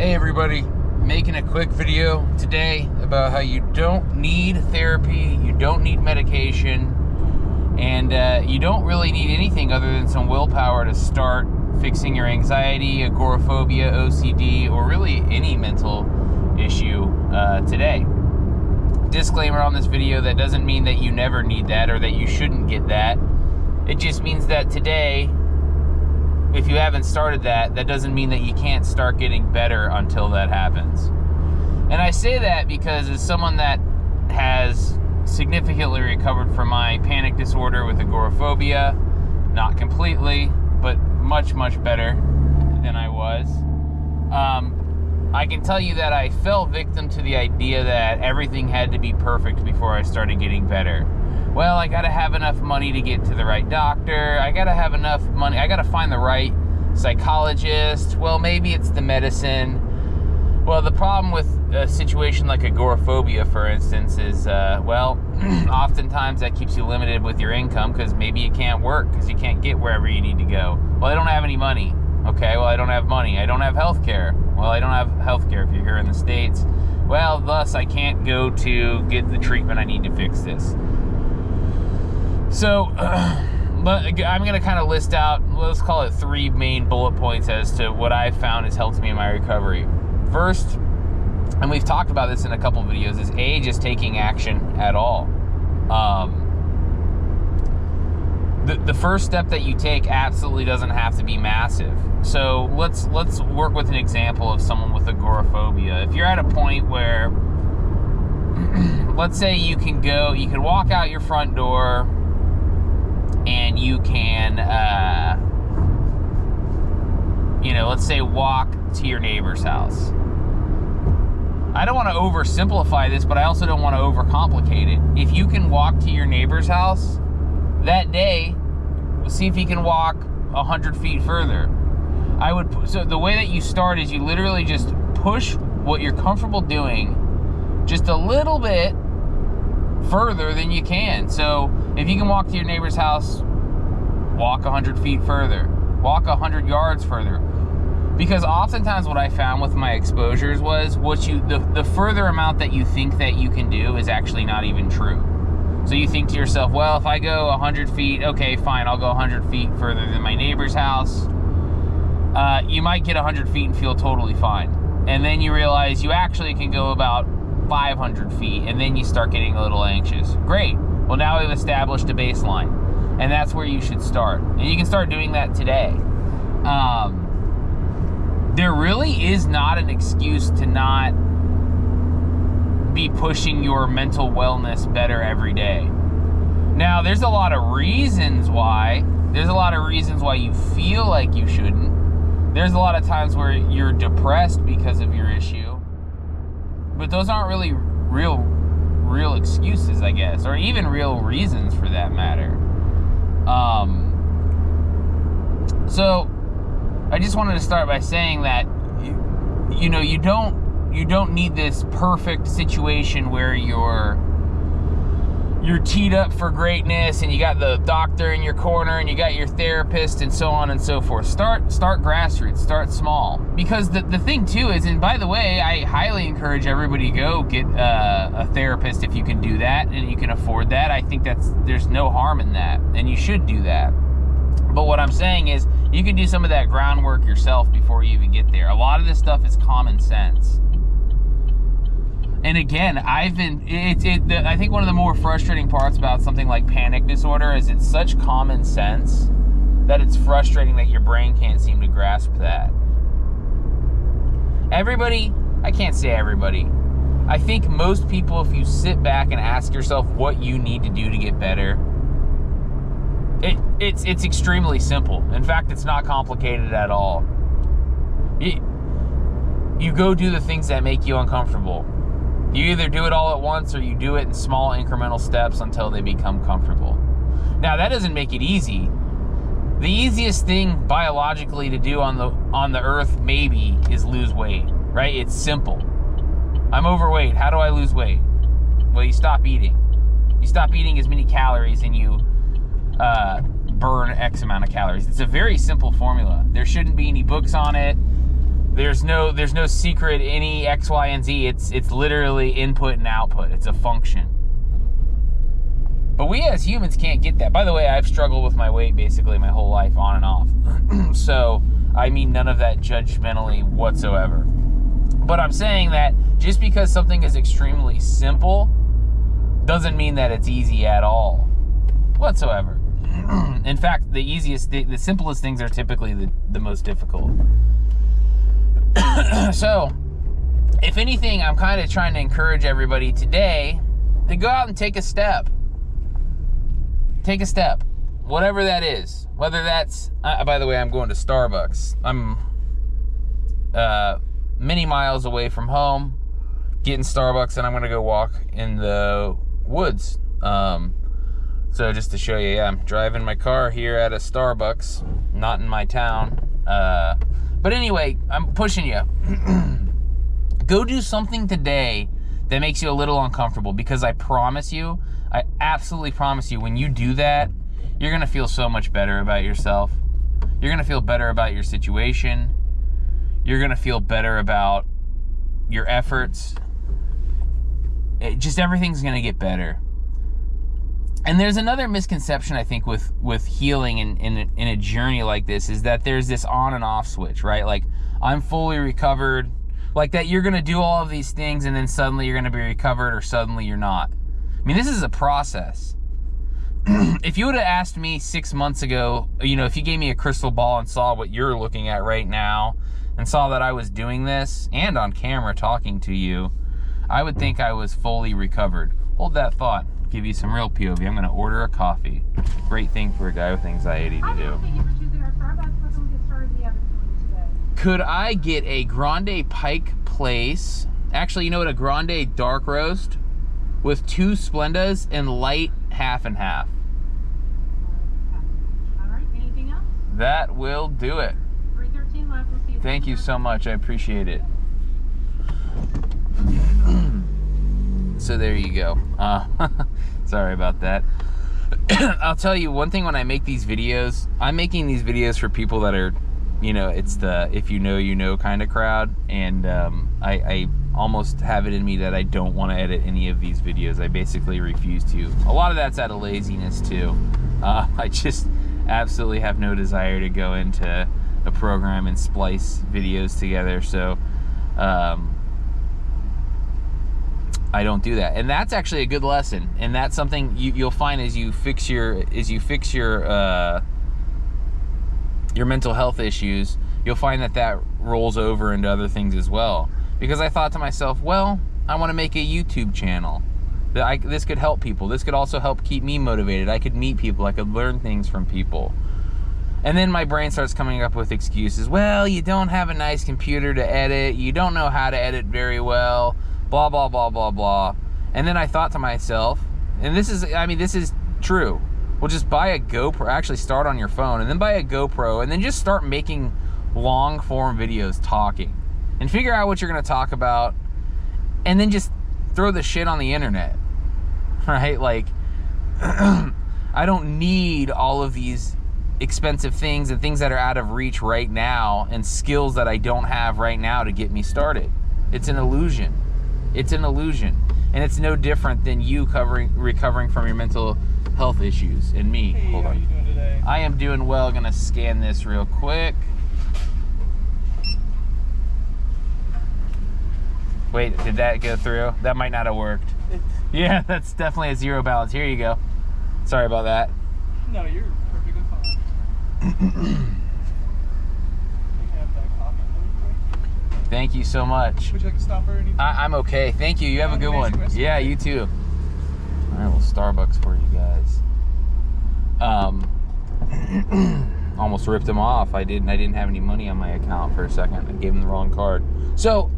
Hey everybody, making a quick video today about how you don't need therapy, you don't need medication, and you don't really need anything other than some willpower to start fixing your anxiety, agoraphobia, OCD, or really any mental issue today. Disclaimer on this video, that doesn't mean that you never need that or that you shouldn't get that. It just means that today, if you haven't started that doesn't mean that you can't start getting better until that happens. And I say that because as someone that has significantly recovered from my panic disorder with agoraphobia, not completely, but much, much better than I was, I can tell you that I fell victim to the idea that everything had to be perfect before I started getting better. Well, I gotta have enough money to get to the right doctor. I gotta have enough money. I gotta find the right psychologist. Well, maybe it's the medicine. Well, the problem with a situation like agoraphobia, for instance, is, oftentimes that keeps you limited with your income because maybe you can't work because you can't get wherever you need to go. Well, I don't have any money. Okay, well, I don't have money. I don't have health care. Well, I don't have health care if you're here in the States. Well, thus, I can't go to get the treatment I need to fix this. So, but I'm going to kind of list out, let's call it 3 main bullet points as to what I've found has helped me in my recovery. First, and we've talked about this in a couple videos, is A, just taking action at all. The first step that you take absolutely doesn't have to be massive. So let's work with an example of someone with agoraphobia. If you're at a point where, let's say you can walk out your front door and you can, let's say walk to your neighbor's house. I don't want to oversimplify this, but I also don't want to overcomplicate it. If you can walk to your neighbor's house that day, see if you can walk 100 feet further. So the way that you start is you literally just push what you're comfortable doing just a little bit further than you can. So if you can walk to your neighbor's house, walk 100 feet further, walk 100 yards further. Because oftentimes what I found with my exposures was the further amount that you think that you can do is actually not even true. So you think to yourself, well, if I go 100 feet, okay, fine, I'll go 100 feet further than my neighbor's house. You might get 100 feet and feel totally fine. And then you realize you actually can go about 500 feet, and then you start getting a little anxious. Great. Well, now we've established a baseline, and that's where you should start. And you can start doing that today. There really is not an excuse to not be pushing your mental wellness better every day. Now, there's a lot of reasons why. There's a lot of reasons why you feel like you shouldn't. There's a lot of times where you're depressed because of your issue. But those aren't really real excuses, I guess, or even real reasons for that matter. So I just wanted to start by saying that you don't need this perfect situation where you're teed up for greatness and you got the doctor in your corner and you got your therapist and so on and so forth. Start grassroots, start small. Because the thing too is, and by the way, I highly encourage everybody to go get a therapist if you can do that and you can afford that. I think there's no harm in that, and you should do that. But what I'm saying is, you can do some of that groundwork yourself before you even get there. A lot of this stuff is common sense. And again, I think one of the more frustrating parts about something like panic disorder is it's such common sense that it's frustrating that your brain can't seem to grasp that. Everybody, I can't say everybody. I think most people, if you sit back and ask yourself what you need to do to get better, it's extremely simple. In fact, it's not complicated at all. You go do the things that make you uncomfortable. You either do it all at once or you do it in small incremental steps until they become comfortable. Now, that doesn't make it easy. The easiest thing biologically to do on the earth maybe is lose weight, right? It's simple. I'm overweight. How do I lose weight? Well, you stop eating. You stop eating as many calories and you burn X amount of calories. It's a very simple formula. There shouldn't be any books on it. There's no secret, any X, Y, and Z. It's literally input and output. It's a function. But we as humans can't get that. By the way, I've struggled with my weight basically my whole life, on and off. So I mean none of that judgmentally whatsoever. But I'm saying that just because something is extremely simple doesn't mean that it's easy at all whatsoever. In fact, the simplest things are typically the most difficult. So, if anything, I'm kind of trying to encourage everybody today to go out and take a step. Take a step. Whatever that is. Whether that's... by the way, I'm going to Starbucks. I'm many miles away from home, getting Starbucks, and I'm going to go walk in the woods. So just to show you, yeah, I'm driving my car here at a Starbucks, not in my town. But anyway, I'm pushing you. Go do something today that makes you a little uncomfortable, because I promise you, I absolutely promise you, when you do that, you're going to feel so much better about yourself. You're going to feel better about your situation. You're going to feel better about your efforts. Just everything's going to get better. And there's another misconception, I think, with healing in a journey like this, is that there's this on and off switch, right? Like, I'm fully recovered, like that you're going to do all of these things and then suddenly you're going to be recovered, or suddenly you're not. I mean, this is a process. If you would have asked me 6 months ago, you know, if you gave me a crystal ball and saw what you're looking at right now and saw that I was doing this and on camera talking to you, I would think I was fully recovered. Hold that thought. Give you some real POV. I'm going to order a coffee. Great thing for a guy with anxiety to do. Could I get a Grande Pike Place? Actually, you know what? A Grande Dark Roast with 2 Splendas and light half and half. All right. Anything else? That will do it. 313 left. We'll see you. Thank you so much. I appreciate it. So there you go. Sorry about that. I'll tell you one thing, when I make these videos, I'm making these videos for people that are, you know, it's the if you know kind of crowd. And I almost have it in me that I don't want to edit any of these videos. I basically refuse to. A lot of that's out of laziness too. I just absolutely have no desire to go into a program and splice videos together. So I don't do that, and that's actually a good lesson. And that's something you'll find as you fix your mental health issues. You'll find that rolls over into other things as well. Because I thought to myself, well, I want to make a YouTube channel. This could help people. This could also help keep me motivated. I could meet people. I could learn things from people. And then my brain starts coming up with excuses. Well, you don't have a nice computer to edit. You don't know how to edit very well. Blah, blah, blah, blah, blah. And then I thought to myself, and this is true. Well, just buy a GoPro. Actually, start on your phone and then buy a GoPro and then just start making long form videos talking. And figure out what you're going to talk about, and then just throw the shit on the internet, right? Like, I don't need all of these expensive things and things that are out of reach right now and skills that I don't have right now to get me started. It's an illusion. It's an illusion. And it's no different than you recovering from your mental health issues and me. Hey, hold on. how you doing today? I am doing well. Going to scan this real quick. Wait, did that go through? That might not have worked. Yeah, that's definitely a zero balance. Here you go. Sorry about that. No, you're perfectly fine. You can have that coffee really quick. Thank you so much. Would you like to stop or anything? I'm okay. Thank you. You have a good one. Amazing. Yeah, you too. All right, well, Starbucks for you guys. Almost ripped him off. I didn't have any money on my account for a second. I gave him the wrong card. So,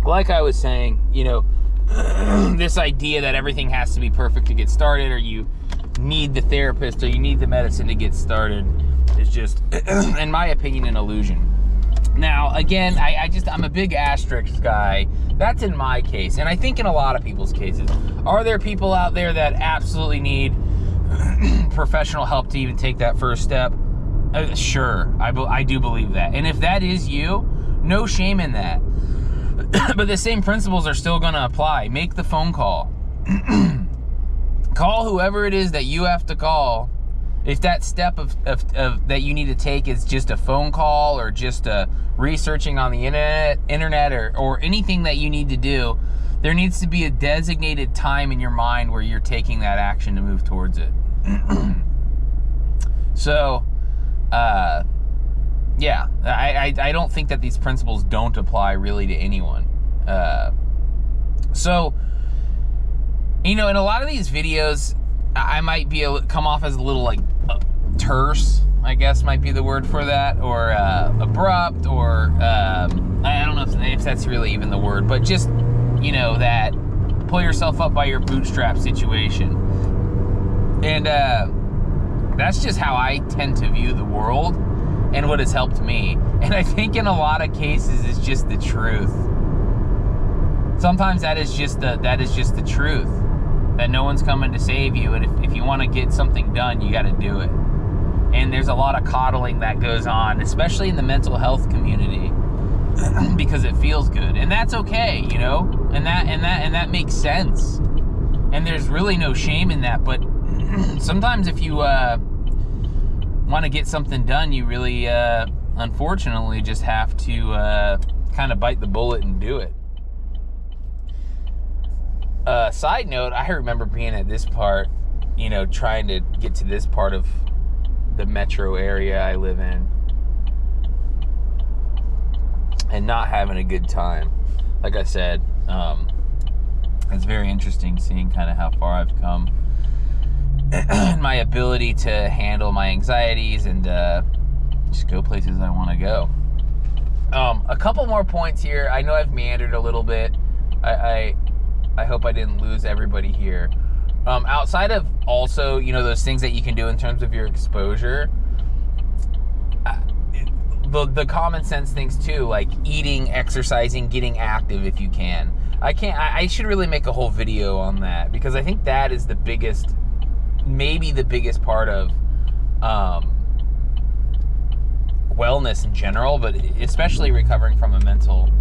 like I was saying, you know, this idea that everything has to be perfect to get started, or you need the therapist, or you need the medicine to get started, is just, in my opinion, an illusion. Now, again, I'm a big asterisk guy. That's in my case, and I think in a lot of people's cases. Are there people out there that absolutely need professional help to even take that first step? Sure, I do believe that. And if that is you, no shame in that. But the same principles are still going to apply. Make the phone call. Call whoever it is that you have to call. If that step of that you need to take is just a phone call or just researching on the internet or anything that you need to do, there needs to be a designated time in your mind where you're taking that action to move towards it. So, yeah, I don't think that these principles don't apply really to anyone. So, you know, in a lot of these videos, I might come off as a little like terse, I guess might be the word for that, or abrupt, or I don't know if that's really even the word, but just, you know, that pull yourself up by your bootstrap situation. And that's just how I tend to view the world and what has helped me. And I think in a lot of cases it's just the truth. Sometimes that is just the truth. That no one's coming to save you, and if you want to get something done, you got to do it. And there's a lot of coddling that goes on, especially in the mental health community, because it feels good, and that's okay, you know, and that makes sense, and there's really no shame in that. But sometimes if you want to get something done, you really, unfortunately, just have to kind of bite the bullet and do it. Side note, I remember being at this part, you know, trying to get to this part of the metro area I live in and not having a good time. Like I said, it's very interesting seeing kind of how far I've come and my ability to handle my anxieties and just go places I want to go. A couple more points here. I know I've meandered a little bit. I hope I didn't lose everybody here. Outside of also, you know, those things that you can do in terms of your exposure, the common sense things too, like eating, exercising, getting active if you can. I should really make a whole video on that, because I think that is the biggest, maybe the biggest part of wellness in general, but especially recovering from a mental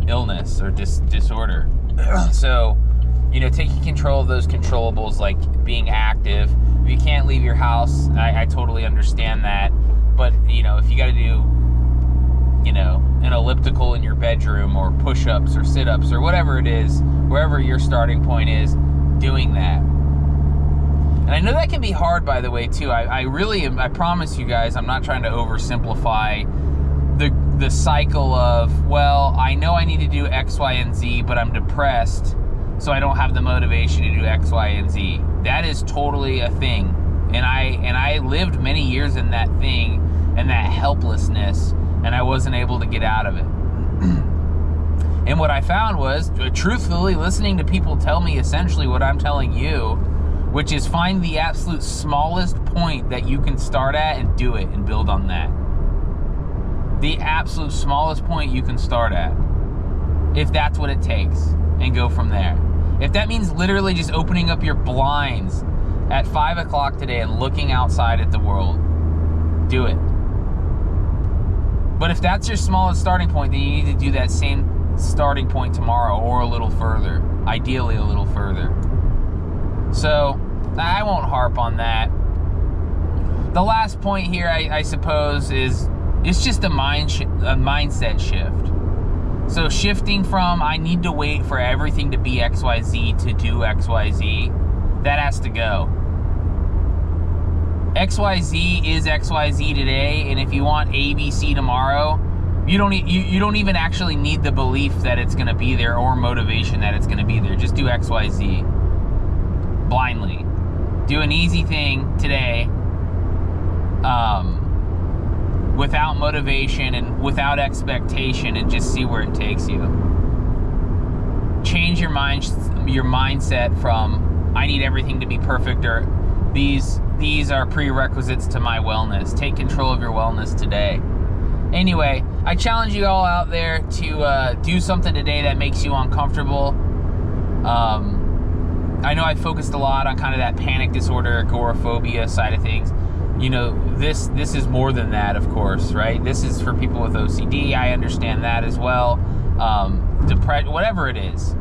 illness or disorder. So, you know, taking control of those controllables, like being active. If you can't leave your house, I totally understand that. But, you know, if you got to do, you know, an elliptical in your bedroom or push-ups or sit-ups or whatever it is, wherever your starting point is, doing that. And I know that can be hard, by the way, too. I really am, I promise you guys, I'm not trying to oversimplify the cycle of, well, I know I need to do X, Y, and Z, but I'm depressed, so I don't have the motivation to do X, Y, and Z. That is totally a thing. And I lived many years in that thing and that helplessness, and I wasn't able to get out of it. And what I found was, truthfully, listening to people tell me essentially what I'm telling you, which is find the absolute smallest point that you can start at and do it and build on that. The absolute smallest point you can start at, if that's what it takes, and go from there. If that means literally just opening up your blinds at 5 o'clock today and looking outside at the world, do it. But if that's your smallest starting point, then you need to do that same starting point tomorrow, or a little further, ideally a little further. So I won't harp on that. The last point here, I suppose, is it's just a mindset shift. So shifting from I need to wait for everything to be XYZ to do XYZ, that has to go. XYZ is XYZ today, and if you want ABC tomorrow, you don't even actually need the belief that it's going to be there or motivation that it's going to be there. Just do XYZ blindly. Do an easy thing today, without motivation and without expectation, and just see where it takes you. Change your mindset from I need everything to be perfect, or these are prerequisites to my wellness. Take control of your wellness today. Anyway, I challenge you all out there to do something today that makes you uncomfortable. I know I focused a lot on kind of that panic disorder, agoraphobia side of things. you know, this is more than that, of course, right? This is for people with OCD. I understand that as well. Depression, whatever it is.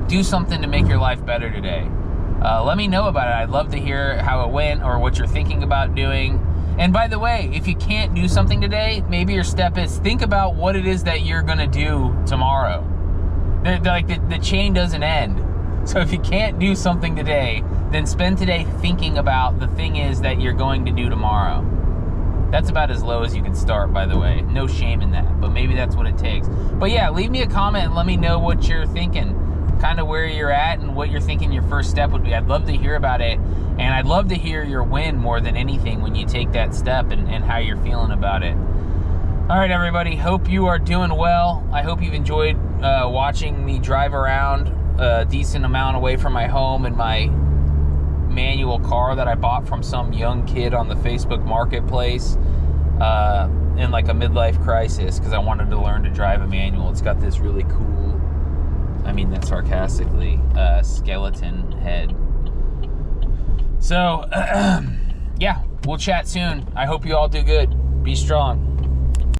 Do something to make your life better today. Let me know about it. I'd love to hear how it went or what you're thinking about doing. And by the way, if you can't do something today, maybe your step is think about what it is that you're going to do tomorrow. The chain doesn't end. So if you can't do something today, then spend today thinking about the thing is that you're going to do tomorrow. That's about as low as you can start, by the way. No shame in that, but maybe that's what it takes. But yeah, leave me a comment and let me know what you're thinking, kind of where you're at and what you're thinking your first step would be. I'd love to hear about it, and I'd love to hear your win more than anything when you take that step and how you're feeling about it. All right, everybody, hope you are doing well. I hope you've enjoyed watching me drive around a decent amount away from my home in my manual car that I bought from some young kid on the Facebook marketplace in like a midlife crisis because I wanted to learn to drive a manual. It's got this really cool, I mean that sarcastically, skeleton head. So yeah, we'll chat soon. I hope you all do good. Be strong.